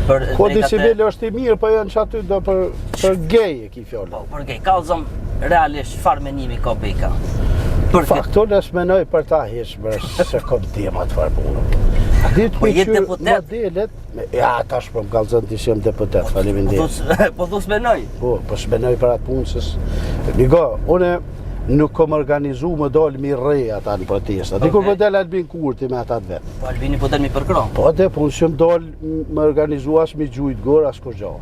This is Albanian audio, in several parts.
Kodi civil është I mirë, po janë që aty do për gej e ki fjallë. Po, për gej. Kallëzëm, realisht, çfarë menimi ka Beka? Faktor e s'menoj për ta heq, se kom tema të farë punë. Po jetë deputet? Modelet, ja, tash po më kallëzën të ishem deputet, faleminderit. Po thu s'menoj? Po s'menoj për atë punësës. Nigo, une nuk kom organizu më dalë mi rej ata në protesta. Dikur po dalë Albin Kurti me ata të vetë. Po Albini po dalë mi përkron? Po dhe punë që më dalë më organizu as mi gjujt gorë, as kur gjohë.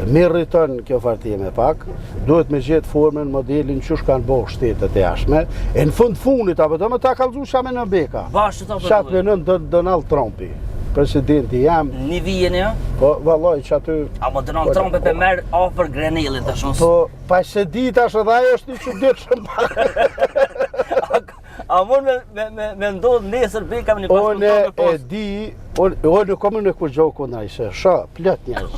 Mi rriton kjo fartime pak, duhet me gjetë formën, modelin që kanë bëhë shtetet e jashme, e në fundit, apo të më ta kalzu shame në Beka. Bashkë të Shatë me nën Donald Trumpi, presidenti jam. Një vijen e? Po, valloj që aty... A më Donald Trumpi për merë ofër Grenelit, të shumë? Po, pa se dita është edhe ajo është një që ditë shumë. A mund me ndodhë nesër Beka me një pas One e di, unë nuk kom në kur gjohë kënaj, se shë, plët njerës.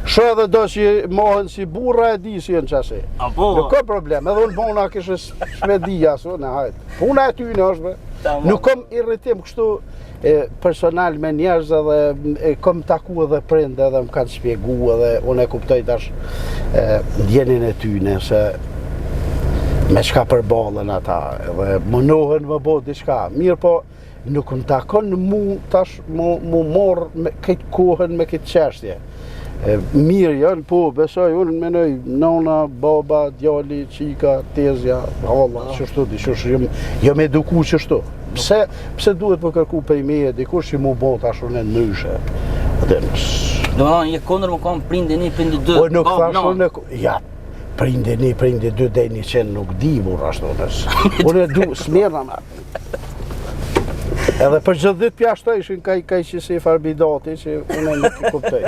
Shë dhe do që mohën si burra e di si jenë qase. Nuk kom problem, edhe unë bona kështë shmedia, në hajtë. Puna e ty në është, nuk kom irritim kështu personal me njerëz edhe kom taku edhe prindë edhe më kanë shpjegu edhe unë e kuptoj tash ndjenin e tyne, se me shka përballën ata, edhe mënohen më bo diçka. Mirë po, nuk më takon mu tash mu morë me këtë kohën me këtë qeshtje. Mirë janë, po, besoj, unë menoj nona, baba, djali, qika, tezja, halla, qështu, jam eduku qështu. Pse duhet më kërku për I meje, dikush që mu bo tash unë e nëshe. Do më thonë, një kondër më kam prindi një, prindi dë. Po nuk thash unë, ja, prindi një, prindi dë, dhe një qenë nuk di mur ashtu nësë. Unë e du, s'merna me. Edhe për gjithë dhëtë pjashtë ishin kaj që si farbidati që unë e nuk I kuptoj.